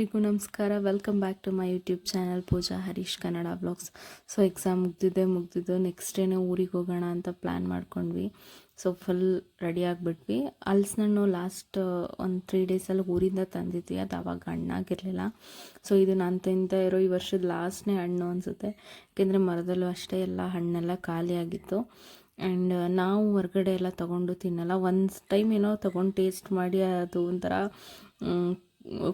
ಎಲ್ರಿಗೂ ನಮಸ್ಕಾರ. Welcome back to my YouTube channel Pooja Harish Kannada vlogs. So exam ಮುಗ್ದಿದ್ದು ನೆಕ್ಸ್ಟ್ ಡೇನೇ ಊರಿಗೆ ಹೋಗೋಣ ಅಂತ ಪ್ಲ್ಯಾನ್ ಮಾಡ್ಕೊಂಡ್ವಿ. ಸೊ ಫುಲ್ ರೆಡಿ ಆಗಿಬಿಟ್ವಿ. ಹಲಸಿನಣ್ಣು ಲಾಸ್ಟ್ ಒಂದು 3 ಡೇಸಲ್ಲಿ ಊರಿಂದ ತಂದಿದ್ವಿ. ಅದು ಆವಾಗ ಹಣ್ಣಾಗಿರಲಿಲ್ಲ. ಸೊ ಇದು ನಾನು ತಿಂತಾ ಇರೋ ಈ ವರ್ಷದ ಲಾಸ್ಟ್ನೇ ಹಣ್ಣು ಅನಿಸುತ್ತೆ. ಯಾಕೆಂದರೆ ಮರದಲ್ಲೂ ಅಷ್ಟೇ ಎಲ್ಲ ಹಣ್ಣೆಲ್ಲ ಖಾಲಿಯಾಗಿತ್ತು. ಆ್ಯಂಡ್ ನಾವು ಹೊರಗಡೆ ಎಲ್ಲ ತೊಗೊಂಡು ತಿನ್ನಲ್ಲ. ಒಂದು ಟೈಮ್ ಏನೋ ತೊಗೊಂಡು ಟೇಸ್ಟ್ ಮಾಡಿ ಅದು ಒಂಥರ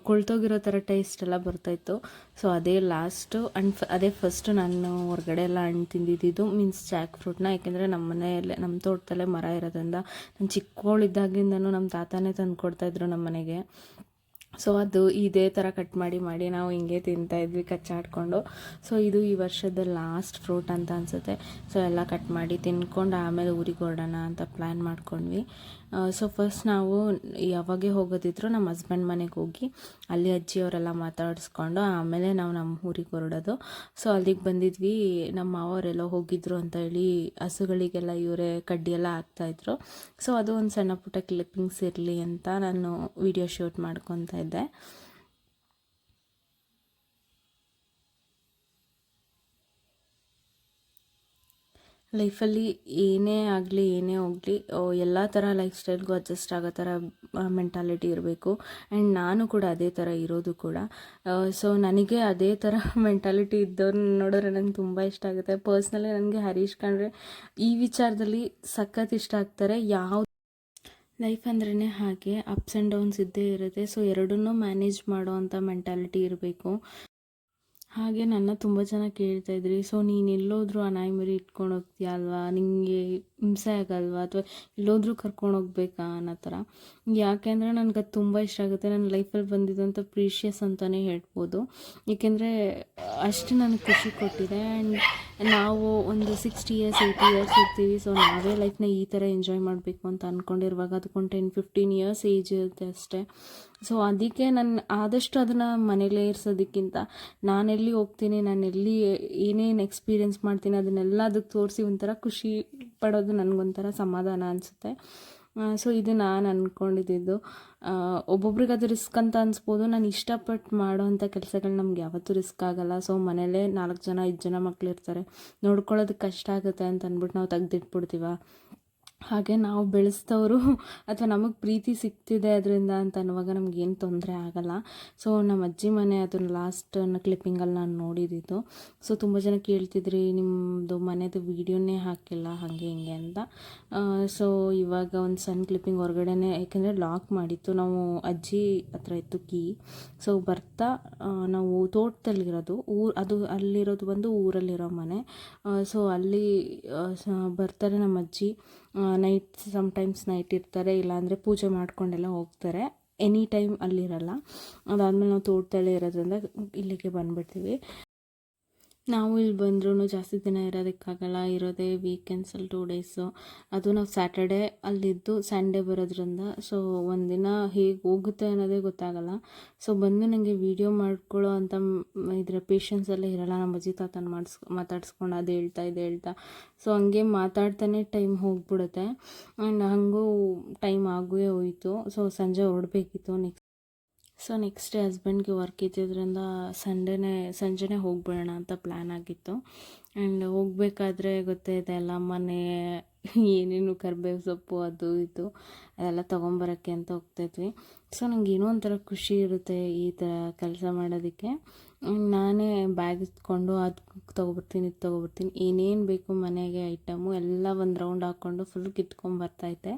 ಕೊಳ್ತೋಗಿರೋ ಥರ ಟೇಸ್ಟ್ ಎಲ್ಲ ಬರ್ತಾಯಿತ್ತು. ಸೊ ಅದೇ ಲಾಸ್ಟು ಅದೇ ಫಸ್ಟು ನಾನು ಹೊರಗಡೆ ಎಲ್ಲ ಹಣ್ಣು ತಿಂದಿದ್ದು ಮೀನ್ಸ್ ಜಾಕ್ ಫ್ರೂಟ್ನ. ಯಾಕೆಂದರೆ ನಮ್ಮ ಮನೆಯಲ್ಲೇ ನಮ್ಮ ತೋಟದಲ್ಲೇ ಮರ ಇರೋದ್ರಿಂದ ನಾನು ಚಿಕ್ಕವಳಿದ್ದಾಗಿಂದನೂ ನಮ್ಮ ತಾತನೇ ತಂದು ಕೊಡ್ತಾಯಿದ್ರು ನಮ್ಮ ಮನೆಗೆ. ಸೊ ಅದು ಇದೇ ಥರ ಕಟ್ ಮಾಡಿ ನಾವು ಹಿಂಗೆ ತಿಂತಾಯಿದ್ವಿ ಕಚ್ಚಾಡ್ಕೊಂಡು. ಸೊ ಇದು ಈ ವರ್ಷದ ಲಾಸ್ಟ್ ಫ್ರೂಟ್ ಅಂತ ಅನಿಸುತ್ತೆ. ಸೊ ಎಲ್ಲ ಕಟ್ ಮಾಡಿ ತಿನ್ಕೊಂಡು ಆಮೇಲೆ ಊರಿಗೆ ಹೊರಡೋಣ ಅಂತ ಪ್ಲ್ಯಾನ್ ಮಾಡ್ಕೊಂಡ್ವಿ. ಸೊ ಫಸ್ಟ್ ನಾವು ಯಾವಾಗೇ ಹೋಗೋದಿದ್ರು ನಮ್ಮ ಹಸ್ಬೆಂಡ್ ಮನೆಗೆ ಹೋಗಿ ಅಲ್ಲಿ ಅಜ್ಜಿಯವರೆಲ್ಲ ಮಾತಾಡಿಸ್ಕೊಂಡು ಆಮೇಲೆ ನಾವು ನಮ್ಮ ಊರಿಗೆ ಹೊರಡೋದು. ಸೊ ಅಲ್ಲಿಗೆ ಬಂದಿದ್ವಿ. ನಮ್ಮ ಮಾವರೆಲ್ಲ ಹೋಗಿದ್ರು ಅಂತ ಹೇಳಿ ಹಸುಗಳಿಗೆಲ್ಲ ಇವರೇ ಕಡ್ಡಿ ಎಲ್ಲ ಹಾಕ್ತಾಯಿದ್ರು. ಸೊ ಅದು ಒಂದು ಸಣ್ಣ ಪುಟ್ಟ ಕ್ಲಿಪ್ಪಿಂಗ್ಸ್ ಇರಲಿ ಅಂತ ನಾನು ವಿಡಿಯೋ ಶೂಟ್ ಮಾಡ್ಕೊತಾ ಇದ್ದೆ. ಲೈಫಲ್ಲಿ ಏನೇ ಆಗಲಿ ಏನೇ ಹೋಗಲಿ ಎಲ್ಲ ಥರ ಲೈಫ್ ಸ್ಟೈಲ್ಗೂ ಅಡ್ಜಸ್ಟ್ ಆಗೋ ಥರ ಮೆಂಟಾಲಿಟಿ ಇರಬೇಕು. ಆ್ಯಂಡ್ ನಾನು ಕೂಡ ಅದೇ ಥರ ಇರೋದು ಕೂಡ. ಸೊ ನನಗೆ ಅದೇ ಥರ ಮೆಂಟಾಲಿಟಿ ಇದ್ದವ್ರನ್ನ ನೋಡಿದ್ರೆ ನಂಗೆ ತುಂಬ ಇಷ್ಟ ಆಗುತ್ತೆ. ಪರ್ಸ್ನಲಿ ನನಗೆ ಹರೀಶ್ ಕಂಡ್ರೆ ಈ ವಿಚಾರದಲ್ಲಿ ಸಖತ್ ಇಷ್ಟ ಆಗ್ತಾರೆ. ಲೈಫ್ ಅಂದ್ರೇ ಹಾಗೆ ಅಪ್ಸ್ ಆ್ಯಂಡ್ ಡೌನ್ಸ್ ಇದ್ದೇ ಇರುತ್ತೆ. ಸೊ ಎರಡನ್ನೂ ಮ್ಯಾನೇಜ್ ಮಾಡೋ ಅಂಥ ಮೆಂಟಾಲಿಟಿ ಇರಬೇಕು. ಹಾಗೆ ನನ್ನ ತುಂಬ ಜನ ಕೇಳ್ತಾಯಿದ್ರಿ, ಸೊ ನೀನು ಎಲ್ಲೋದ್ರೂ ಆ ನಾಯಿ ಮರಿ ಇಟ್ಕೊಂಡು ಹೋಗ್ತೀಯ ಅಲ್ವಾ, ನಿಮಗೆ ಹಿಂಸೆ ಆಗಲ್ವಾ ಅಥವಾ ಎಲ್ಲೋದ್ರೂ ಕರ್ಕೊಂಡು ಹೋಗ್ಬೇಕಾ ಅನ್ನೋ ಥರ. ಯಾಕೆ ಅಂದರೆ ನನಗೆ ಅದು ತುಂಬ ಇಷ್ಟ ಆಗುತ್ತೆ. ನನ್ನ ಲೈಫಲ್ಲಿ ಬಂದಿದ್ದಂಥ ಪ್ರೀಷಿಯಸ್ ಅಂತಲೇ ಹೇಳ್ಬೋದು. ಏಕೆಂದರೆ ಅಷ್ಟು ನನಗೆ ಖುಷಿ ಕೊಟ್ಟಿದೆ. ಆ್ಯಂಡ್ ನಾವು ಒಂದು 60 ಇಯರ್ಸ್ 80 ಇಯರ್ಸ್ ಇರ್ತೀವಿ. ಸೊ ನಾವೇ ಲೈಫ್ನ ಈ ಥರ ಎಂಜಾಯ್ ಮಾಡಬೇಕು ಅಂತ ಅಂದ್ಕೊಂಡಿರುವಾಗ ಅದಕ್ಕೊಂದು 10-15 ಇಯರ್ಸ್ ಏಜ್ ಇರುತ್ತೆ ಅಷ್ಟೇ. ಸೊ ಅದಕ್ಕೆ ನಾನು ಆದಷ್ಟು ಅದನ್ನು ಮನೇಲೇ ಇರಿಸೋದಕ್ಕಿಂತ ನಾನೆಲ್ಲಿ ಹೋಗ್ತೀನಿ, ನಾನೆಲ್ಲಿ ಏನೇನು ಎಕ್ಸ್ಪೀರಿಯೆನ್ಸ್ ಮಾಡ್ತೀನಿ ಅದನ್ನೆಲ್ಲ ಅದಕ್ಕೆ ತೋರಿಸಿ ಒಂಥರ ಖುಷಿ ಪಡೋದು ನನಗೊಂಥರ ಸಮಾಧಾನ ಅನಿಸುತ್ತೆ. ಸೊ ಇದು ನಾನು ಅಂದ್ಕೊಂಡಿದ್ದು. ಒಬ್ಬೊಬ್ರಿಗೆ ಅದು ರಿಸ್ಕ್ ಅಂತ ಅನಿಸ್ಬೋದು. ನಾನು ಇಷ್ಟಪಟ್ಟು ಮಾಡೋವಂಥ ಕೆಲಸಗಳು ನಮ್ಗೆ ಯಾವತ್ತೂ ರಿಸ್ಕ್ ಆಗೋಲ್ಲ. ಸೊ ಮನೇಲೇ 4 ಜನ 5 ಜನ ಮಕ್ಕಳಿರ್ತಾರೆ, ನೋಡ್ಕೊಳ್ಳೋದಕ್ಕೆ ಕಷ್ಟ ಆಗುತ್ತೆ ಅಂತ ಅಂದ್ಬಿಟ್ಟು ನಾವು ತೆಗ್ದಿಟ್ಬಿಡ್ತೀವ. ಹಾಗೆ ನಾವು ಬೆಳೆಸಿದವರು ಅಥವಾ ನಮಗೆ ಪ್ರೀತಿ ಸಿಗ್ತಿದೆ ಅದರಿಂದ ಅಂತ ಅನ್ನುವಾಗ ನಮಗೇನು ತೊಂದರೆ ಆಗೋಲ್ಲ. ಸೊ ನಮ್ಮ ಅಜ್ಜಿ ಮನೆ ಅದನ್ನು ಲಾಸ್ಟ್ ಕ್ಲಿಪ್ಪಿಂಗಲ್ಲಿ ನಾನು ನೋಡಿದ್ದು. ಸೊ ತುಂಬ ಜನ ಕೇಳ್ತಿದ್ರಿ ನಿಮ್ಮದು ಮನೆದು ವೀಡಿಯೋನೇ ಹಾಕಿಲ್ಲ ಹಾಗೆ ಹಿಂಗೆ ಅಂತ. ಸೊ ಇವಾಗ ಒಂದು ಸಣ್ಣ ಕ್ಲಿಪ್ಪಿಂಗ್ ಹೊರಗಡೆನೇ, ಯಾಕೆಂದರೆ ಲಾಕ್ ಮಾಡಿತ್ತು, ನಾವು ಅಜ್ಜಿ ಹತ್ರ ಇತ್ತು ಕೀ. ಸೊ ಬರ್ತಾ ನಾವು ತೋಟದಲ್ಲಿರೋದು ಅದು ಅಲ್ಲಿರೋದು ಬಂದು ಊರಲ್ಲಿರೋ ಮನೆ. ಸೊ ಅಲ್ಲಿ ಬರ್ತಾರೆ ನಮ್ಮ ಅಜ್ಜಿ. ನೈಟ್ ಸಮ್ಟೈಮ್ಸ್ ನೈಟ್ ಇರ್ತಾರೆ, ಇಲ್ಲಾಂದರೆ ಪೂಜೆ ಮಾಡ್ಕೊಂಡೆಲ್ಲ ಹೋಗ್ತಾರೆ. ಎನಿ ಟೈಮ್ ಅಲ್ಲಿರಲ್ಲ. ಅದಾದಮೇಲೆ ನಾವು ತೋಟದಲ್ಲೇ ಇರೋದ್ರಿಂದ ಇಲ್ಲಿಗೆ ಬಂದುಬಿಡ್ತೀವಿ. ನಾವು ಇಲ್ಲಿ ಬಂದ್ರೂ ಜಾಸ್ತಿ ದಿನ ಇರೋದಕ್ಕಾಗಲ್ಲ. ಇರೋದೇ ವೀಕೆಂಡ್ಸಲ್ಲಿ 2 ಡೇಸು. ಅದು ನಾವು ಸ್ಯಾಟರ್ಡೇ ಅಲ್ಲಿದ್ದು ಸಂಡೇ ಬರೋದ್ರಿಂದ ಸೊ ಒಂದಿನ ಹೇಗೆ ಹೋಗುತ್ತೆ ಅನ್ನೋದೇ ಗೊತ್ತಾಗಲ್ಲ. ಸೊ ಬಂದು ನನಗೆ ವೀಡಿಯೋ ಮಾಡ್ಕೊಳ್ಳೋ ಅಂಥ ಇದರ ಪೇಷನ್ಸಲ್ಲೇ ಇರೋಲ್ಲ. ನಮ್ಮ ಅಜ್ಜಿ ತಾತನ ಮಾತಾಡ್ಸ್ಕೊಂಡು ಅದು ಹೇಳ್ತಾ ಸೊ ಹಂಗೆ ಮಾತಾಡ್ತಾನೆ ಟೈಮ್ ಹೋಗ್ಬಿಡುತ್ತೆ. ಆ್ಯಂಡ್ ಹಾಗೂ ಟೈಮ್ ಆಗೇ ಹೋಯಿತು. ಸೊ ಸಂಜೆ ಹೊರಡಬೇಕಿತ್ತು. ನೆಕ್ಸ್ಟ್ ಡೇ ಹಸ್ಬೆಂಡ್ಗೆ ವರ್ಕ್ ಇದ್ದಿದ್ದರಿಂದ ಸಂಜೆನೇ ಹೋಗ್ಬಿಡೋಣ ಅಂತ ಪ್ಲ್ಯಾನ್ ಆಗಿತ್ತು. ಆ್ಯಂಡ್ ಹೋಗ್ಬೇಕಾದ್ರೆ ಗೊತ್ತೇ ಇದೆ ಎಲ್ಲ ಮನೆ ಏನೇನು ಕರಿಬೇವು ಸೊಪ್ಪು ಅದು ಇದು ಅದೆಲ್ಲ ತೊಗೊಂಬರೋಕ್ಕೆ ಅಂತ ಹೋಗ್ತಾಯಿದ್ವಿ. ಸೊ ನನಗೆ ಏನೋ ಒಂಥರ ಖುಷಿ ಇರುತ್ತೆ ಈ ಥರ ಕೆಲಸ ಮಾಡೋದಕ್ಕೆ. ನಾನೇ ಬ್ಯಾಗ್ ಇಟ್ಕೊಂಡು ಅದು ತೊಗೊಬರ್ತೀನಿ ಇದು ತೊಗೊಬರ್ತೀನಿ, ಏನೇನು ಬೇಕು ಮನೆಗೆ ಐಟಮು ಎಲ್ಲ ಒಂದು ರೌಂಡ್ ಹಾಕ್ಕೊಂಡು ಫುಲ್ ಕಿತ್ಕೊಂಬರ್ತೈತೆ.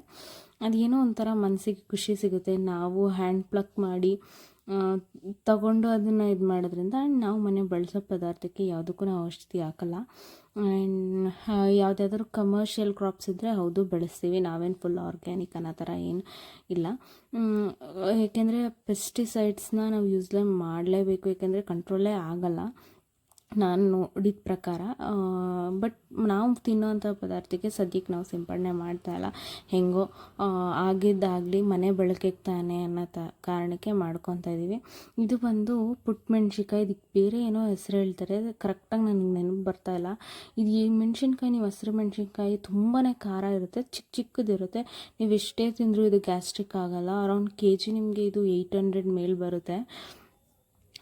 ಅದೇನೋ ಒಂಥರ ಮನಸ್ಸಿಗೆ ಖುಷಿ ಸಿಗುತ್ತೆ. ನಾವು ಹ್ಯಾಂಡ್ ಪ್ಲಕ್ ಮಾಡಿ ತಗೊಂಡು ಅದನ್ನು ಇದು ಮಾಡೋದ್ರಿಂದ. ಆ್ಯಂಡ್ ನಾವು ಮನೆ ಬಳಸೋ ಪದಾರ್ಥಕ್ಕೆ ಯಾವುದಕ್ಕೂ ನಾವು ಔಷಧಿ ಹಾಕಲ್ಲ. ಆ್ಯಂಡ್ ಯಾವುದಾದ್ರೂ ಕಮರ್ಷಿಯಲ್ ಕ್ರಾಪ್ಸ್ ಇದ್ದರೆ ಹೌದು ಬೆಳೆಸ್ತೀವಿ, ನಾವೇನು ಫುಲ್ ಆರ್ಗ್ಯಾನಿಕ್ ಅನ್ನೋ ಥರ ಏನು ಇಲ್ಲ. ಏಕೆಂದರೆ ಪೆಸ್ಟಿಸೈಡ್ಸ್ನ ನಾವು ಯೂಸ್ಲೇ ಮಾಡಲೇಬೇಕು, ಏಕೆಂದರೆ ಕಂಟ್ರೋಲೇ ಆಗಲ್ಲ ನಾನು ನೋಡಿದ ಪ್ರಕಾರ. ಬಟ್ ನಾವು ತಿನ್ನೋವಂಥ ಪದಾರ್ಥಕ್ಕೆ ಸದ್ಯಕ್ಕೆ ನಾವು ಸಿಂಪಡಣೆ ಮಾಡ್ತಾಯಿಲ್ಲ. ಹೆಂಗೋ ಆಗಿದ್ದಾಗಲಿ ಮನೆ ಬಳಕೆಗೆ ತಾನೇ ಅನ್ನೋ ಕಾರಣಕ್ಕೆ ಮಾಡ್ಕೊತಾ ಇದ್ದೀವಿ. ಇದು ಬಂದು ಪುಟ್ಟಮೆಣ್ಸಿನ್ಕಾಯಿ, ಇದಕ್ಕೆ ಬೇರೆ ಏನೋ ಹೆಸರು ಹೇಳ್ತಾರೆ, ಕರೆಕ್ಟಾಗಿ ನನಗೆ ನೆನಪು ಬರ್ತಾಯಿಲ್ಲ. ಇದು ಈ ಮೆಣಸಿನ್ಕಾಯಿ, ನೀವು ಹಸಿರು ಮೆಣಸಿನ್ಕಾಯಿ ತುಂಬಾ ಖಾರ ಇರುತ್ತೆ, ಚಿಕ್ಕದಿರುತ್ತೆ. ನೀವು ಎಷ್ಟೇ ತಿಂದರೂ ಇದು ಗ್ಯಾಸ್ಟ್ರಿಕ್ ಆಗೋಲ್ಲ. ಅರೌಂಡ್ kg ನಿಮಗೆ ಇದು 800 ಮೇಲೆ ಬರುತ್ತೆ.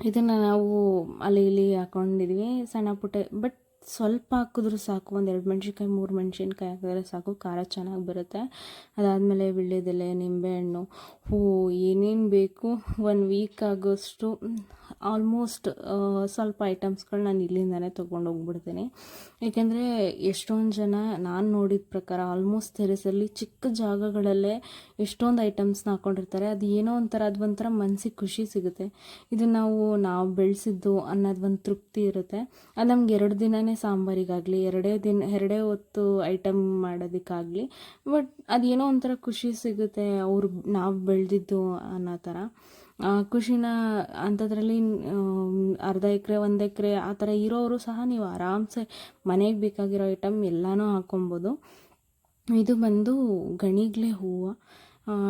ಇದನ್ನು ನಾವು ಅಲ್ಲಿ ಇಲ್ಲಿ ಹಾಕ್ಕೊಂಡಿದ್ವಿ ಸಣ್ಣ ಪುಟ್ಟ, ಬಟ್ ಸ್ವಲ್ಪ ಹಾಕಿದ್ರೂ ಸಾಕು. ಒಂದು 2 ಮೆಣಸಿನ್ಕಾಯಿ 3 ಮೆಣಸಿನ್ಕಾಯಿ ಹಾಕಿದ್ರೆ ಸಾಕು, ಖಾರ ಚೆನ್ನಾಗಿ ಬರುತ್ತೆ. ಅದಾದಮೇಲೆ ವೀಳ್ಯದೆಲೆ, ನಿಂಬೆಹಣ್ಣು, ಹೂವು, ಏನೇನು ಬೇಕು 1 ವೀಕ್ ಆಗೋಷ್ಟು ಆಲ್ಮೋಸ್ಟ್ ಸ್ವಲ್ಪ ಐಟಮ್ಸ್ಗಳು ನಾನು ಇಲ್ಲಿಂದನೇ ತೊಗೊಂಡೋಗ್ಬಿಡ್ತೀನಿ. ಏಕೆಂದರೆ ಎಷ್ಟೊಂದು ಜನ ನಾನು ನೋಡಿದ ಪ್ರಕಾರ ಆಲ್ಮೋಸ್ಟ್ ಟೆರೆಸಲ್ಲಿ ಚಿಕ್ಕ ಜಾಗಗಳಲ್ಲೇ ಎಷ್ಟೊಂದು ಐಟಮ್ಸ್ನ ಹಾಕ್ಕೊಂಡಿರ್ತಾರೆ. ಅದು ಏನೋ ಒಂಥರ ಅದು ಒಂಥರ ಮನಸ್ಸಿಗೆ ಖುಷಿ ಸಿಗುತ್ತೆ. ಇದು ನಾವು ಬೆಳೆಸಿದ್ದು ಅನ್ನೋದು ಒಂದು ತೃಪ್ತಿ ಇರುತ್ತೆ. ಅದು ನಮ್ಗೆ 2 ದಿನವೇ ಸಾಂಬಾರಿಗಾಗಲಿ 2 ಹೊತ್ತು ಐಟಮ್ ಮಾಡೋದಕ್ಕಾಗಲಿ, ಬಟ್ ಅದೇನೋ ಒಂಥರ ಖುಷಿ ಸಿಗುತ್ತೆ, ನಾವು ಬೆಳೆದಿದ್ದು ಅನ್ನೋ ಥರ ಖುಷಿನ. ಅಂಥದ್ರಲ್ಲಿ ಅರ್ಧ ಎಕರೆ 1 ಎಕರೆ ಆ ಥರ ಇರೋರು ಸಹ ನೀವು ಆರಾಮ್ಸೆ ಮನೆಗೆ ಬೇಕಾಗಿರೋ ಐಟಮ್ ಎಲ್ಲನೂ ಹಾಕ್ಕೊಬೋದು. ಇದು ಬಂದು ಗಣಿಗ್ಲೆ ಹೂವು,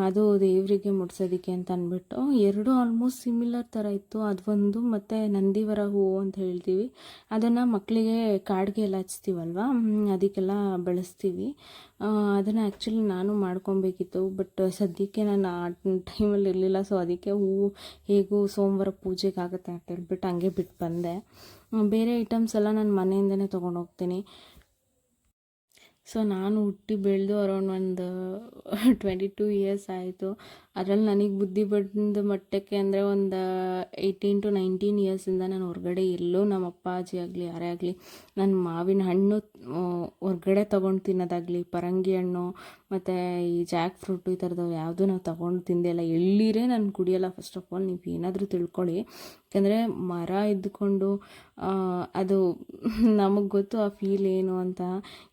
ಅದು ದೇವರಿಗೆ ಮುಡ್ಸೋದಕ್ಕೆ ಅಂತ ಅಂದ್ಬಿಟ್ಟು 2 ಆಲ್ಮೋಸ್ಟ್ ಸಿಮಿಲರ್ ಥರ ಇತ್ತು. ಅದು ಒಂದು, ಮತ್ತು ನಂದಿವರ ಹೂವು ಅಂತ ಹೇಳ್ತೀವಿ, ಅದನ್ನು ಮಕ್ಕಳಿಗೆ ಕಾಡಿಗೆ ಎಲ್ಲ ಹಚ್ತೀವಲ್ವ, ಅದಕ್ಕೆಲ್ಲ ಬಳಸ್ತೀವಿ. ಅದನ್ನು ಆ್ಯಕ್ಚುಲಿ ನಾನು ಮಾಡ್ಕೊಬೇಕಿತ್ತು, ಬಟ್ ಸದ್ಯಕ್ಕೆ ನಾನು ಆ ಟೈಮಲ್ಲಿ ಇರಲಿಲ್ಲ. ಸೊ ಅದಕ್ಕೆ ಹೂವು ಹೇಗೂ ಸೋಮವಾರ ಪೂಜೆಗೆ ಆಗುತ್ತೆ ಅಂತ ಹೇಳ್ಬಿಟ್ಟು ಹಂಗೆ ಬಿಟ್ಟು ಬಂದೆ. ಬೇರೆ ಐಟಮ್ಸ್ ಎಲ್ಲ ನಾನು ಮನೆಯಿಂದನೇ ತೊಗೊಂಡೋಗ್ತೀನಿ. ಸೊ ನಾನು ಹುಟ್ಟಿ ಬೆಳೆದು ಅರೌಂಡ್ ಒಂದು 22 ಇಯರ್ಸ್ ಆಯಿತು. ಅದರಲ್ಲಿ ನನಗೆ ಬುದ್ಧಿ ಬಂದ ಮಟ್ಟಕ್ಕೆ ಅಂದರೆ ಒಂದು 18 to 19 ಇಯರ್ಸಿಂದ ನಾನು ಹೊರಗಡೆ ಎಲ್ಲೋ ನಮ್ಮ ಅಪ್ಪಾಜಿ ಆಗಲಿ ಯಾರೇ ಆಗಲಿ ನಾನು ಮಾವಿನ ಹಣ್ಣು ಹೊರಗಡೆ ತೊಗೊಂಡು ತಿನ್ನೋದಾಗಲಿ, ಪರಂಗಿ ಹಣ್ಣು ಮತ್ತು ಈ ಜಾಕ್ ಫ್ರೂಟು ಈ ಥರದ್ದು ಯಾವುದೂ ನಾವು ತೊಗೊಂಡು ತಿಂದಿಲ್ಲ. ಎಳ್ಳೀರೇ ನಾನು ಕುಡಿಯೋಲ್ಲ. ಫಸ್ಟ್ ಆಫ್ ಆಲ್ ನೀವು ಏನಾದರೂ ತಿಳ್ಕೊಳ್ಳಿ, ಯಾಕೆಂದರೆ ಮರ ಇದ್ದುಕೊಂಡು ಅದು ನಮಗೆ ಗೊತ್ತು ಆ ಫೀಲ್ ಏನು ಅಂತ.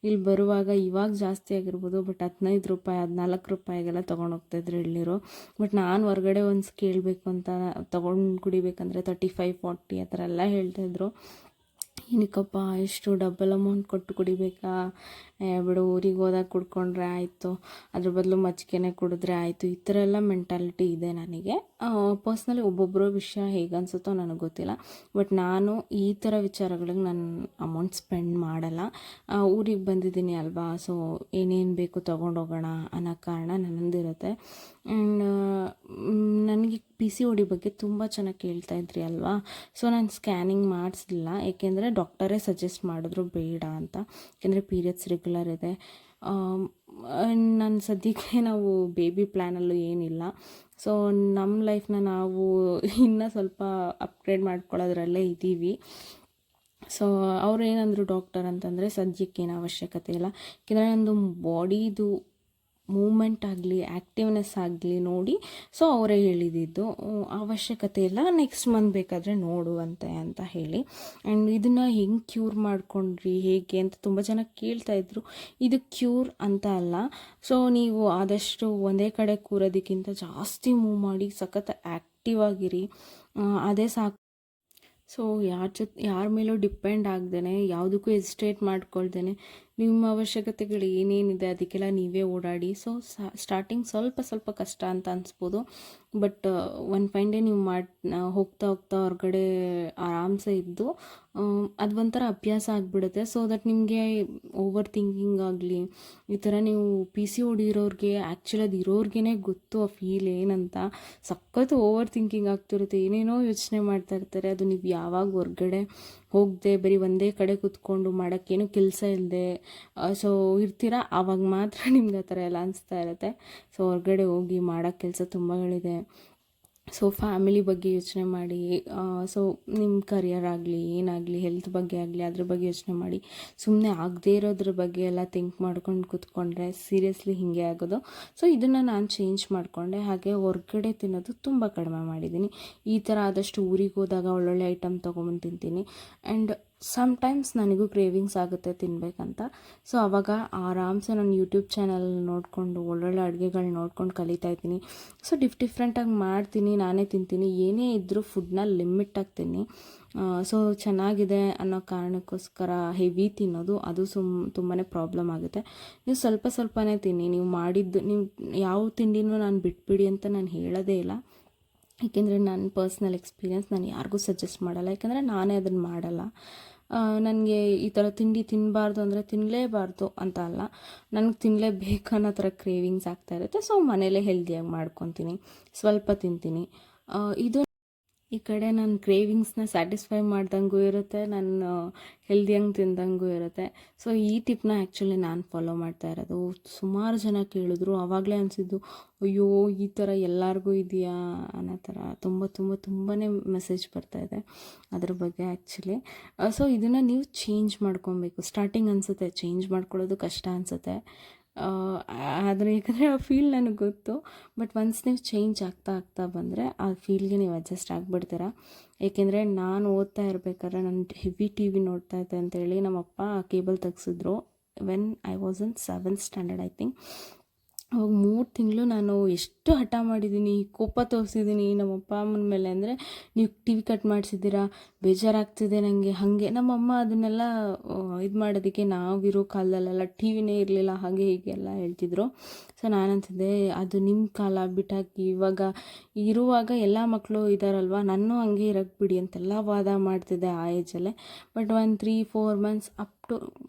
ಇಲ್ಲಿ ಬರುವಾಗ ಇವಾಗ ಜಾಸ್ತಿ ಆಗಿರ್ಬೋದು, ಬಟ್ 15 ರೂಪಾಯಿ 14 ರೂಪಾಯಿಗೆಲ್ಲ ತೊಗೊಂಡೋಗ್ತಾಯಿದ್ರು ಎಳ್ನೀರು. ಬಟ್ ನಾನು ಹೊರಗಡೆ ಒಂದು ಕೇಳಬೇಕು ಅಂತ ತೊಗೊಂಡು ಕುಡಿಬೇಕಂದ್ರೆ 35-40 ಆ ಥರ ಎಲ್ಲ ಹೇಳ್ತಾಯಿದ್ರು. ಏನಕ್ಕಪ್ಪ ಎಷ್ಟು ಡಬಲ್ ಅಮೌಂಟ್ ಕೊಟ್ಟು ಕುಡಿಬೇಕಾ, ಬಿಡು ಊರಿಗೆ ಹೋದಾಗ ಕುಡ್ಕೊಂಡ್ರೆ ಆಯಿತು, ಅದ್ರ ಬದಲು ಮಜ್ಜಿಗೆನೇ ಕುಡಿದ್ರೆ ಆಯಿತು, ಈ ಥರ ಎಲ್ಲ ಮೆಂಟಾಲಿಟಿ ಇದೆ ನನಗೆ. ಪರ್ಸ್ನಲಿ ಒಬ್ಬೊಬ್ಬರ ವಿಷಯ ಹೇಗೆ ಅನಿಸುತ್ತೋ ನನಗೆ ಗೊತ್ತಿಲ್ಲ, ಬಟ್ ನಾನು ಈ ಥರ ವಿಚಾರಗಳಿಗೆ ನಾನು ಅಮೌಂಟ್ ಸ್ಪೆಂಡ್ ಮಾಡಲ್ಲ. ಊರಿಗೆ ಬಂದಿದ್ದೀನಿ ಅಲ್ವಾ, ಸೊ ಏನೇನು ಬೇಕು ತೊಗೊಂಡೋಗೋಣ ಅನ್ನೋ ಕಾರಣ ನನ್ನದಿರುತ್ತೆ. ಆ್ಯಂಡ್ ನನಗೆ PCOD ಬಗ್ಗೆ ತುಂಬ ಚೆನ್ನಾಗಿ ಕೇಳ್ತಾಯಿದ್ರಿ ಅಲ್ವಾ. ಸೊ ನಾನು ಸ್ಕ್ಯಾನಿಂಗ್ ಮಾಡಿಸ್ಲಿಲ್ಲ, ಏಕೆಂದರೆ ಡಾಕ್ಟರೇ ಸಜೆಸ್ಟ್ ಮಾಡಿದ್ರು ಬೇಡ ಅಂತ, ಏಕೆಂದರೆ ಪೀರಿಯಡ್ಸ್ ರೆಗ್ಯುಲರ್ ಇದೆ. ನಾನು ಸದ್ಯಕ್ಕೆ ನಾವು ಬೇಬಿ ಪ್ಲ್ಯಾನಲ್ಲೂ ಏನಿಲ್ಲ. ಸೊ ನಮ್ಮ ಲೈಫ್ನ ನಾವು ಇನ್ನೂ ಸ್ವಲ್ಪ ಅಪ್ಗ್ರೇಡ್ ಮಾಡ್ಕೊಳ್ಳೋದ್ರಲ್ಲೇ ಇದ್ದೀವಿ. ಸೊ ಅವ್ರು ಏನಂದರು ಡಾಕ್ಟರ್ ಅಂತಂದರೆ ಸದ್ಯಕ್ಕೇನು ಅವಶ್ಯಕತೆ ಇಲ್ಲ, ಯಾಕೆಂದರೆ ನಂದು ಬಾಡಿದು ಮೂಮೆಂಟ್ ಆಗಲಿ ಆ್ಯಕ್ಟಿವ್ನೆಸ್ ಆಗಲಿ ನೋಡಿ ಸೊ ಅವರೇ ಹೇಳಿದ್ದು ಅವಶ್ಯಕತೆ ಇಲ್ಲ, ನೆಕ್ಸ್ಟ್ ಮಂತ್ ಬೇಕಾದರೆ ನೋಡುವಂತೆ ಅಂತ ಹೇಳಿ. ಆ್ಯಂಡ್ ಇದನ್ನು ಹೆಂಗೆ ಕ್ಯೂರ್ ಮಾಡ್ಕೊಂಡ್ರಿ ಹೇಗೆ ಅಂತ ತುಂಬ ಜನ ಕೇಳ್ತಾಯಿದ್ರು. ಇದು ಕ್ಯೂರ್ ಅಂತ ಅಲ್ಲ. ಸೊ ನೀವು ಆದಷ್ಟು ಒಂದೇ ಕಡೆ ಕೂರೋದಕ್ಕಿಂತ ಜಾಸ್ತಿ ಮೂವ್ ಮಾಡಿ ಸಖತ್ ಆ್ಯಕ್ಟಿವ್ ಆಗಿರಿ, ಅದೇ ಸಾಕು. ಸೊ ಯಾರ ಮೇಲೂ ಡಿಪೆಂಡ್ ಆಗ್ದೇ ಯಾವುದಕ್ಕೂ ಎಸ್ಟೇಟ್ ಮಾಡ್ಕೊಳ್ದೇ ನಿಮ್ಮ ಅವಶ್ಯಕತೆಗಳು ಏನೇನಿದೆ ಅದಕ್ಕೆಲ್ಲ ನೀವೇ ಓಡಾಡಿ. ಸೊ ಸ್ಟಾರ್ಟಿಂಗ್ ಸ್ವಲ್ಪ ಕಷ್ಟ ಅಂತ ಅನಿಸ್ಬೋದು, ಬಟ್ ಒಂದು ಫೈನ್ ಡೇ ನೀವು ಹೋಗ್ತಾ ಹೊರಗಡೆ ಆರಾಮ್ಸೆ ಇದ್ದು ಅದು ಒಂಥರ ಅಭ್ಯಾಸ ಆಗಿಬಿಡುತ್ತೆ. ಸೊ ದಟ್ ನಿಮಗೆ ಓವರ್ ಥಿಂಕಿಂಗ್ ಆಗಲಿ ಈ ಥರ ನೀವು PCOD ಇರೋರಿಗೆ ಆ್ಯಕ್ಚುಲಿ ಅದು ಇರೋರ್ಗೇ ಗೊತ್ತು ಆ ಫೀಲ್ ಏನಂತ. ಸಖತ್ತು ಓವರ್ ಥಿಂಕಿಂಗ್ ಆಗ್ತಿರುತ್ತೆ, ಏನೇನೋ ಯೋಚನೆ ಮಾಡ್ತಾ ಇರ್ತಾರೆ. ಅದು ನೀವು ಯಾವಾಗ ಹೊರ್ಗಡೆ ಹೋಗದೆ ಬರೀ ಒಂದೇ ಕಡೆ ಕೂತ್ಕೊಂಡು ಮಾಡೋಕ್ಕೇನು ಕೆಲಸ ಇಲ್ಲದೆ ಸೊ ಇರ್ತೀರಾ, ಆವಾಗ ಮಾತ್ರ ನಿಮ್ಗೆ ಆ ಥರ ಎಲ್ಲ ಅನಿಸ್ತಾ ಇರುತ್ತೆ. ಸೊ ಹೊರಗಡೆ ಹೋಗಿ ಮಾಡೋಕ್ಕೆ ಕೆಲಸ ತುಂಬಗಳಿದೆ. ಸೊ ಫ್ಯಾಮಿಲಿ ಬಗ್ಗೆ ಯೋಚನೆ ಮಾಡಿ, ಸೊ ನಿಮ್ಮ ಕರಿಯರ್ ಆಗಲಿ ಏನಾಗಲಿ ಹೆಲ್ತ್ ಬಗ್ಗೆ ಆಗಲಿ ಅದ್ರ ಬಗ್ಗೆ ಯೋಚನೆ ಮಾಡಿ. ಸುಮ್ಮನೆ ಆಗದೇ ಇರೋದ್ರ ಬಗ್ಗೆ ಎಲ್ಲ ಥಿಂಕ್ ಮಾಡ್ಕೊಂಡು ಕೂತ್ಕೊಂಡ್ರೆ ಸೀರಿಯಸ್ಲಿ ಹೀಗೆ ಆಗೋದು. ಸೊ ಇದನ್ನು ನಾನು ಚೇಂಜ್ ಮಾಡಿಕೊಂಡೆ. ಹಾಗೆ ಹೊರ್ಗಡೆ ತಿನ್ನೋದು ತುಂಬ ಕಡಿಮೆ ಮಾಡಿದ್ದೀನಿ. ಈ ಥರ ಆದಷ್ಟು ಊರಿಗೆ ಹೋದಾಗ ಒಳ್ಳೊಳ್ಳೆ ಐಟಮ್ ತೊಗೊಂಬಂದು ತಿಂತೀನಿ. ಆ್ಯಂಡ್ ಸಮ್ಟೈಮ್ಸ್ ನನಗೂ ಕ್ರೇವಿಂಗ್ಸ್ ಆಗುತ್ತೆ ತಿನ್ನಬೇಕಂತ. ಸೊ ಆವಾಗ ಆರಾಮ್ಸೆ ನಾನು ಯೂಟ್ಯೂಬ್ ಚಾನಲ್ ನೋಡಿಕೊಂಡು ಒಳ್ಳೊಳ್ಳೆ ಅಡುಗೆಗಳು ನೋಡ್ಕೊಂಡು ಕಲಿತಾ ಇದ್ದೀನಿ. ಸೊ ಡಿಫ್ರೆಂಟಾಗಿ ಮಾಡ್ತೀನಿ, ನಾನೇ ತಿಂತೀನಿ. ಏನೇ ಇದ್ದರೂ ಫುಡ್ನ ಲಿಮಿಟ್ ಆಗ್ತೀನಿ. ಸೊ ಚೆನ್ನಾಗಿದೆ ಅನ್ನೋ ಕಾರಣಕ್ಕೋಸ್ಕರ ಹೆವಿ ತಿನ್ನೋದು ಅದು ತುಂಬಾ ಪ್ರಾಬ್ಲಮ್ ಆಗುತ್ತೆ. ನೀವು ಸ್ವಲ್ಪನೇ ತಿನ್ನಿ. ನೀವು ಮಾಡಿದ್ದು ನೀವು ಯಾವ ತಿಂಡಿನೂ ನಾನು ಬಿಟ್ಬಿಡಿ ಅಂತ ನಾನು ಹೇಳೋದೇ ಇಲ್ಲ. ಏಕೆಂದರೆ ನನ್ನ ಪರ್ಸ್ನಲ್ ಎಕ್ಸ್ಪೀರಿಯೆನ್ಸ್ ನಾನು ಯಾರಿಗೂ ಸಜೆಸ್ಟ್ ಮಾಡಲ್ಲ, ಯಾಕೆಂದರೆ ನಾನೇ ಅದನ್ನು ಮಾಡಲ್ಲ. ನನಗೆ ಈ ಥರ ತಿಂಡಿ ತಿನ್ನಬಾರ್ದು ಅಂದರೆ ತಿನ್ನಲೇಬಾರ್ದು ಅಂತ ಅಲ್ಲ, ನನಗೆ ತಿನ್ನಲೇಬೇಕು ಅನ್ನೋ ಥರ ಕ್ರೇವಿಂಗ್ಸ್ ಆಗ್ತಾ ಇರುತ್ತೆ. ಸೊ ಮನೇಲೇ ಹೆಲ್ದಿಯಾಗಿ ಮಾಡ್ಕೊತೀನಿ, ಸ್ವಲ್ಪ ತಿಂತೀನಿ. ಇದು ಈ ಕಡೆ ನನ್ನ ಕ್ರೇವಿಂಗ್ಸ್ನ ಸ್ಯಾಟಿಸ್ಫೈ ಮಾಡ್ದಂಗೂ ಇರುತ್ತೆ, ನಾನು ಹೆಲ್ದಿಯಂಗೆ ತಿಂದಂಗೂ ಇರುತ್ತೆ. ಸೊ ಈ ಟಿಪ್ನ ಆ್ಯಕ್ಚುಲಿ ನಾನು ಫಾಲೋ ಮಾಡ್ತಾ ಇರೋದು. ಸುಮಾರು ಜನ ಕೇಳಿದ್ರು, ಆವಾಗಲೇ ಅನಿಸಿದ್ದು ಅಯ್ಯೋ ಈ ಥರ ಎಲ್ಲರಿಗೂ ಇದೆಯಾ ಅನ್ನೋ ಥರ ತುಂಬಾ ಮೆಸೇಜ್ ಬರ್ತಾಯಿದೆ ಅದ್ರ ಬಗ್ಗೆ ಆ್ಯಕ್ಚುಲಿ. ಸೊ ಇದನ್ನು ನೀವು ಚೇಂಜ್ ಮಾಡ್ಕೊಬೇಕು. ಸ್ಟಾರ್ಟಿಂಗ್ ಅನಿಸುತ್ತೆ ಚೇಂಜ್ ಮಾಡ್ಕೊಳ್ಳೋದು ಕಷ್ಟ ಅನಿಸುತ್ತೆ, ಆದರೆ ಯಾಕಂದರೆ ಆ ಫೀಲ್ ನನಗೆ ಗೊತ್ತು. ಬಟ್ ಒನ್ಸ್ ನೀವು ಚೇಂಜ್ ಆಗ್ತಾ ಬಂದರೆ ಆ ಫೀಲ್ಗೆ ನೀವು ಅಡ್ಜಸ್ಟ್ ಆಗಿಬಿಡ್ತೀರ. ಏಕೆಂದರೆ ನಾನು ಓದ್ತಾ ಇರಬೇಕಾದ್ರೆ ನಾನು ಹೆವಿ ಟಿ ವಿ ನೋಡ್ತಾ ಇದ್ದೆ ಅಂತೇಳಿ ನಮ್ಮಪ್ಪ ಕೇಬಲ್ ತೆಗ್ಸಿದ್ರು. When I was in 7th standard I think. ಅವಾಗ 3 ತಿಂಗಳು ನಾನು ಎಷ್ಟು ಹಠ ಮಾಡಿದ್ದೀನಿ, ಕೋಪ ತೋರಿಸಿದ್ದೀನಿ ನಮ್ಮಪ್ಪ ಅಮ್ಮನ ಮೇಲೆ. ಅಂದರೆ ನೀವು ಟಿ ವಿ ಕಟ್ ಮಾಡಿಸಿದ್ದೀರಾ, ಬೇಜಾರಾಗ್ತಿದೆ ನನಗೆ, ಹಾಗೆ ನಮ್ಮಮ್ಮ ಅದನ್ನೆಲ್ಲ ಇದು ಮಾಡೋದಕ್ಕೆ ನಾವಿರೋ ಕಾಲದಲ್ಲೆಲ್ಲ ಟಿ ವಿನೇ ಇರಲಿಲ್ಲ, ಹಾಗೆ ಹೀಗೆ ಎಲ್ಲ ಹೇಳ್ತಿದ್ರು. ಸೊ ನಾನಂತಿದ್ದೆ ಅದು ನಿಮ್ಮ ಕಾಲ ಬಿಟ್ಟಾಕಿ, ಇವಾಗ ಇರುವಾಗ ಎಲ್ಲ ಮಕ್ಕಳು ಇದ್ದಾರಲ್ವ, ನನ್ನೂ ಹಂಗೆ ಇರೋಕ್ಕೆ ಬಿಡಿ ಅಂತೆಲ್ಲ ವಾದ ಮಾಡ್ತಿದ್ದೆ ಆ ಏಜಲ್ಲೇ. ಬಟ್ 3-4 ಮಂತ್ಸ್ ಅಪ್ ಟು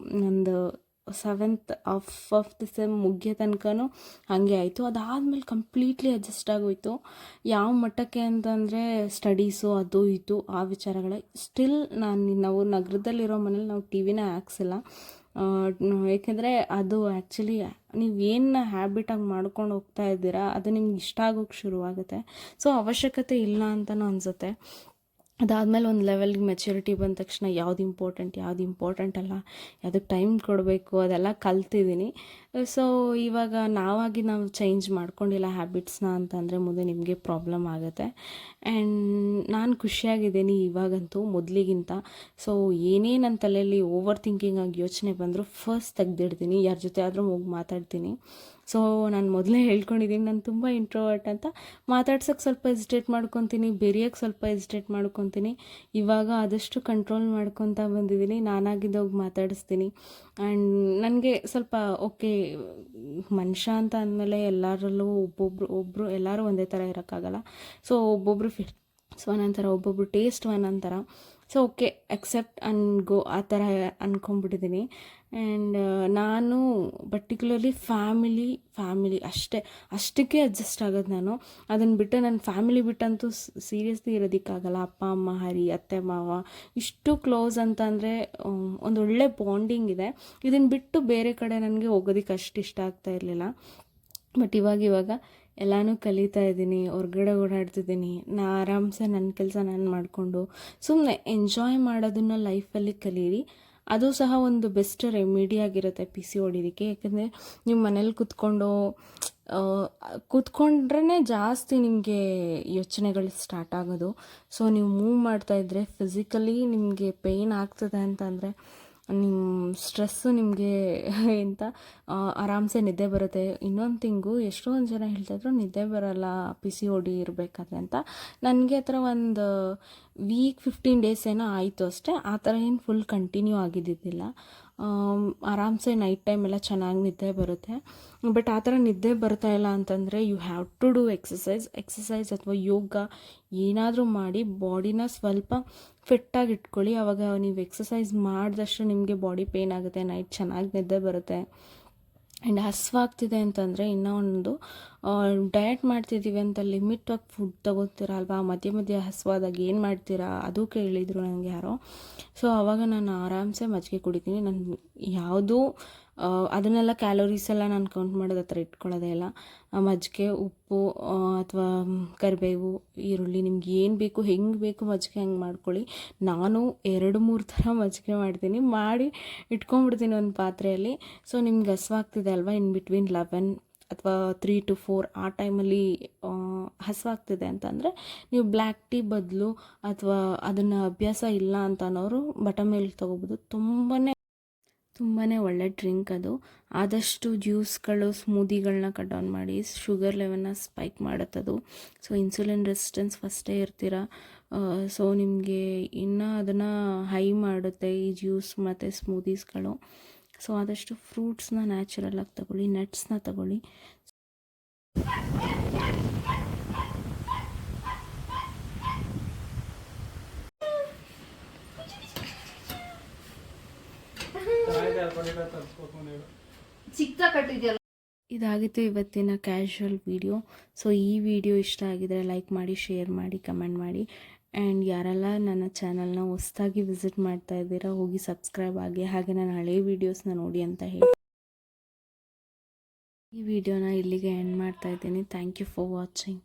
ಒಂದು 7th ಆಫ್ ದ ಸೆಮ್ ಮುಗಿಯೋ ತನಕನೂ ಹಾಗೆ ಆಯಿತು. ಅದಾದಮೇಲೆ ಕಂಪ್ಲೀಟ್ಲಿ ಅಡ್ಜಸ್ಟ್ ಆಗೋಯಿತು. ಯಾವ ಮಟ್ಟಕ್ಕೆ ಅಂತಂದರೆ ಸ್ಟಡೀಸು ಅದು ಇದು ಆ ವಿಚಾರಗಳೇ. ಸ್ಟಿಲ್ ನಾವು ನಗರದಲ್ಲಿರೋ ಮನೇಲಿ ನಾವು ಟಿ ವಿನ ಹಾಕ್ಸಿಲ್ಲ. ಏಕೆಂದರೆ ಅದು ಆ್ಯಕ್ಚುಲಿ ನೀವು ಏನು ಹ್ಯಾಬಿಟಾಗಿ ಮಾಡ್ಕೊಂಡು ಹೋಗ್ತಾ ಇದ್ದೀರಾ ಅದು ನಿಮ್ಗೆ ಇಷ್ಟ ಆಗೋಕ್ಕೆ ಶುರುವಾಗುತ್ತೆ. ಸೊ ಅವಶ್ಯಕತೆ ಇಲ್ಲ ಅಂತಲೂ ಅನಿಸುತ್ತೆ. ಅದಾದಮೇಲೆ ಒಂದು ಲೆವೆಲ್ಗೆ ಮೆಚ್ಯೂರಿಟಿ ಬಂದ ತಕ್ಷಣ ಯಾವುದು ಇಂಪಾರ್ಟೆಂಟ್ ಅಲ್ಲ, ಯಾವುದಕ್ಕೆ ಟೈಮ್ ಕೊಡಬೇಕು ಅದೆಲ್ಲ ಕಲ್ತಿದ್ದೀನಿ. ಸೊ ಇವಾಗ ನಾವು ಚೇಂಜ್ ಮಾಡ್ಕೊಂಡಿಲ್ಲ ಹ್ಯಾಬಿಟ್ಸ್ನ ಅಂತಂದರೆ ಮುಂದೆ ನಿಮಗೆ ಪ್ರಾಬ್ಲಮ್ ಆಗುತ್ತೆ. ಆ್ಯಂಡ್ ನಾನು ಖುಷಿಯಾಗಿದ್ದೀನಿ ಇವಾಗಂತೂ ಮೊದಲಿಗಿಂತ. ಸೊ ಏನೇ ನನ್ನ ತಲೆಯಲ್ಲಿ ಓವರ್ ಥಿಂಕಿಂಗ್ ಆಗಿ ಯೋಚನೆ ಬಂದರೂ ಫಸ್ಟ್ ತೆಗ್ದಿಡ್ತೀನಿ, ಯಾರ ಜೊತೆ ಆದರೂ ಹೋಗಿ ಮಾತಾಡ್ತೀನಿ. ಸೊ ನಾನು ಮೊದಲೇ ಹೇಳ್ಕೊಂಡಿದ್ದೀನಿ, ನಾನು ತುಂಬ ಇಂಟ್ರೋವರ್ಟ್ ಅಂತ. ಮಾತಾಡ್ಸೋಕ್ಕೆ ಸ್ವಲ್ಪ ಎಜಿಟೇಟ್ ಮಾಡ್ಕೊತೀನಿ, ಬೆರೆಯೋಕ್ಕೆ ಸ್ವಲ್ಪ ಎಜಿಟೇಟ್ ಮಾಡ್ಕೊತೀನಿ. ಇವಾಗ ಆದಷ್ಟು ಕಂಟ್ರೋಲ್ ಮಾಡ್ಕೊತಾ ಬಂದಿದ್ದೀನಿ, ನಾನಾಗಿದ್ದೋಗಿ ಮಾತಾಡಿಸ್ತೀನಿ. ಆ್ಯಂಡ್ ನನಗೆ ಸ್ವಲ್ಪ ಓಕೆ, ಮನುಷ್ಯ ಅಂತ ಅಂದಮೇಲೆ ಎಲ್ಲರಲ್ಲೂ ಒಬ್ಬರು ಎಲ್ಲರೂ ಒಂದೇ ಥರ ಇರೋಕ್ಕಾಗಲ್ಲ. ಸೊ ಒಬ್ಬೊಬ್ಬರು ಒಂದೊಂಥರ, ಒಬ್ಬೊಬ್ರು ಟೇಸ್ಟ್ ಒಂದೊಂಥರ. So okay, accept and go ಆ ಥರ ಅಂದ್ಕೊಂಡ್ಬಿಟ್ಟಿದ್ದೀನಿ. ಆ್ಯಂಡ್ ನಾನು ಪರ್ಟಿಕ್ಯುಲರ್ಲಿ ಫ್ಯಾಮಿಲಿ ಅಷ್ಟಕ್ಕೆ ಅಡ್ಜಸ್ಟ್ ಆಗೋದು ನಾನು. ಅದನ್ನು ಬಿಟ್ಟು ನನ್ನ ಫ್ಯಾಮಿಲಿ ಬಿಟ್ಟಂತೂ ಸೀರಿಯಸ್ಲಿ ಇರೋದಕ್ಕಾಗಲ್ಲ. ಅಪ್ಪ ಅಮ್ಮ ಹರಿ, ಅತ್ತೆ ಮಾವ ಇಷ್ಟು ಕ್ಲೋಸ್ ಅಂತ ಅಂದರೆ ಒಂದೊಳ್ಳೆ ಬಾಂಡಿಂಗ್ ಇದೆ. ಇದನ್ನು ಬಿಟ್ಟು ಬೇರೆ ಕಡೆ ನನಗೆ ಹೋಗೋದಕ್ಕೆ ಅಷ್ಟು ಇಷ್ಟ ಆಗ್ತಾ ಇರಲಿಲ್ಲ. ಬಟ್ ಇವಾಗ ಎಲ್ಲನೂ ಕಲಿತಾ ಇದ್ದೀನಿ, ಹೊರ್ಗಡೆ ಓಡಾಡ್ತಿದ್ದೀನಿ. ಆರಾಮ್ಸೆ ನನ್ನ ಕೆಲಸ ನಾನು ಮಾಡಿಕೊಂಡು ಸುಮ್ಮನೆ ಎಂಜಾಯ್ ಮಾಡೋದನ್ನು ಲೈಫಲ್ಲಿ ಕಲೀರಿ. ಅದು ಸಹ ಒಂದು ಬೆಸ್ಟ್ ರೆಮಿಡಿ ಆಗಿರುತ್ತೆ PCOD. ಯಾಕಂದರೆ ನೀವು ಮನೇಲಿ ಕೂತ್ಕೊಂಡ್ರೇ ಜಾಸ್ತಿ ನಿಮಗೆ ಯೋಚನೆಗಳು ಸ್ಟಾರ್ಟ್ ಆಗೋದು. ಸೊ ನೀವು ಮೂವ್ ಮಾಡ್ತಾಯಿದ್ರೆ ಫಿಸಿಕಲಿ ನಿಮಗೆ ಪೇಯ್ನ್ ಆಗ್ತದೆ ಅಂತಂದರೆ ನಿಮ್ಮ ಸ್ಟ್ರೆಸ್ಸು ನಿಮಗೆ ಎಂತ ಆರಾಮ್ಸೆ ನಿದ್ದೆ ಬರುತ್ತೆ. ಇನ್ನೊಂದು ತಿಂಗು ಎಷ್ಟೊಂದು ಜನ ಹೇಳ್ತಾಯಿದ್ರು ನಿದ್ದೆ ಬರೋಲ್ಲ PCOD ಇರಬೇಕಾದ್ರೆ ಅಂತ. ನನಗೆ ಆ ಥರ ಒಂದು ವೀಕ್ 15 ಡೇಸ್ ಏನೋ ಆಯಿತು ಅಷ್ಟೇ. ಆ ಥರ ಏನು ಫುಲ್ ಕಂಟಿನ್ಯೂ ಆಗಿದ್ದಿದ್ದಿಲ್ಲ. ಆರಾಮ್ಸೆ ನೈಟ್ ಟೈಮ್ ಎಲ್ಲ ಚೆನ್ನಾಗಿ ನಿದ್ದೆ ಬರುತ್ತೆ. ಬಟ್ ಆ ಥರ ನಿದ್ದೆ ಬರ್ತಾಯಿಲ್ಲ ಅಂತಂದರೆ you have to do exercise ಅಥವಾ ಯೋಗ ಏನಾದರೂ ಮಾಡಿ ಬಾಡಿನ ಸ್ವಲ್ಪ ಫಿಟ್ಟಾಗಿ ಇಟ್ಕೊಳ್ಳಿ. ಆವಾಗ ನೀವು ಎಕ್ಸಸೈಸ್ ಮಾಡಿದಷ್ಟು ನಿಮಗೆ ಬಾಡಿ ಪೇಯ್ನ್ ಆಗುತ್ತೆ, ನೈಟ್ ಚೆನ್ನಾಗಿ ನಿದ್ದೆ ಬರುತ್ತೆ. ಆ್ಯಂಡ್ ಹಸ್ವಾಗ್ತಿದೆ ಅಂತಂದರೆ ಇನ್ನೂ ಒಂದು, ಡಯಟ್ ಮಾಡ್ತಿದ್ದೀವಿ ಅಂತ ಲಿಮಿಟಾಗಿ ಫುಡ್ ತೊಗೋತೀರಲ್ವ, ಮಧ್ಯೆ ಹಸ್ವಾದಾಗ ಏನು ಮಾಡ್ತೀರಾ ಅದು ಕೇಳಿದರು ನನಗೆ ಯಾರೋ. ಸೊ ಆವಾಗ ನಾನು ಆರಾಮ್ಸೆ ಮಜ್ಜಿಗೆ ಕುಡಿತೀನಿ. ನಾನು ಯಾವುದೂ ಅದನ್ನೆಲ್ಲ ಕ್ಯಾಲೋರೀಸ್ ಎಲ್ಲ ನಾನು ಕೌಂಟ್ ಮಾಡೋದು ಆ ಥರ ಇಟ್ಕೊಳ್ಳೋದೇ ಇಲ್ಲ. ಮಜ್ಜಿಗೆ, ಉಪ್ಪು ಅಥವಾ ಕರಿಬೇವು, ಈರುಳ್ಳಿ ನಿಮ್ಗೆ ಏನು ಬೇಕು ಹೆಂಗೆ ಬೇಕು ಮಜ್ಜಿಗೆ ಹಂಗೆ ಮಾಡ್ಕೊಳ್ಳಿ. ನಾನು 2-3 ಥರ ಮಜ್ಜಿಗೆ ಮಾಡ್ತೀನಿ, ಮಾಡಿ ಇಟ್ಕೊಂಡ್ಬಿಡ್ತೀನಿ ಒಂದು ಪಾತ್ರೆಯಲ್ಲಿ. ಸೊ ನಿಮ್ಗೆ ಹಸ್ವಾಗ್ತಿದೆ ಅಲ್ವಾ, ಇನ್ ಬಿಟ್ವೀನ್ 11 ಅಥವಾ 3 to 4 ಆ ಟೈಮಲ್ಲಿ ಹಸ್ವಾಗ್ತಿದೆ ಅಂತಂದರೆ ನೀವು ಬ್ಲ್ಯಾಕ್ ಟೀ ಬದಲು ಅಥವಾ ಅದನ್ನು ಅಭ್ಯಾಸ ಇಲ್ಲ ಅಂತ ಅನ್ನೋರು ಬಟರ್ ಮಿಲ್ಕ್ ತೊಗೋಬೋದು. ತುಂಬಾ ಒಳ್ಳೆ ಡ್ರಿಂಕ್ ಅದು. ಆದಷ್ಟು ಜ್ಯೂಸ್ಗಳು, ಸ್ಮೂದಿಗಳನ್ನ ಕಟ್ ಡೌನ್ ಮಾಡಿ. ಶುಗರ್ ಲೆವೆಲ್ನ ಸ್ಪೈಕ್ ಮಾಡುತ್ತದು. ಸೊ ಇನ್ಸುಲಿನ್ ರೆಸಿಸ್ಟೆನ್ಸ್ ಫಸ್ಟೇ ಇರ್ತೀರ. ಸೊ ನಿಮಗೆ ಇನ್ನೂ ಅದನ್ನು ಹೈ ಮಾಡುತ್ತೆ ಈ ಜ್ಯೂಸ್ ಮತ್ತು ಸ್ಮೂದೀಸ್ಗಳು. ಸೊ ಆದಷ್ಟು ಫ್ರೂಟ್ಸ್ನ ನ್ಯಾಚುರಲಾಗಿ ತಗೊಳ್ಳಿ, ನಟ್ಸ್ನ ತಗೊಳ್ಳಿ. ಇದಾಗಿತ್ತು ಇವತ್ತಿನ ಕ್ಯಾಶುವಲ್ ವಿಡಿಯೋ. ಸೊ ಈ ವಿಡಿಯೋ ಇಷ್ಟ ಆಗಿದರೆ ಲೈಕ್ ಮಾಡಿ, ಶೇರ್ ಮಾಡಿ, ಕಮೆಂಟ್ ಮಾಡಿ. ಆ್ಯಂಡ್ ಯಾರೆಲ್ಲ ನನ್ನ ಚಾನಲ್ನ ಹೊಸ್ದಾಗಿ ವಿಸಿಟ್ ಮಾಡ್ತಾ ಇದ್ದೀರಾ ಹೋಗಿ ಸಬ್ಸ್ಕ್ರೈಬ್ ಆಗಿ, ಹಾಗೆ ನನ್ನ ಹಳೆ ವೀಡಿಯೋಸ್ನ ನೋಡಿ ಅಂತ ಹೇಳಿ ಈ ವಿಡಿಯೋನ ಇಲ್ಲಿಗೆ ಎಂಡ್ ಮಾಡ್ತಾ ಇದ್ದೀನಿ. Thank you for watching.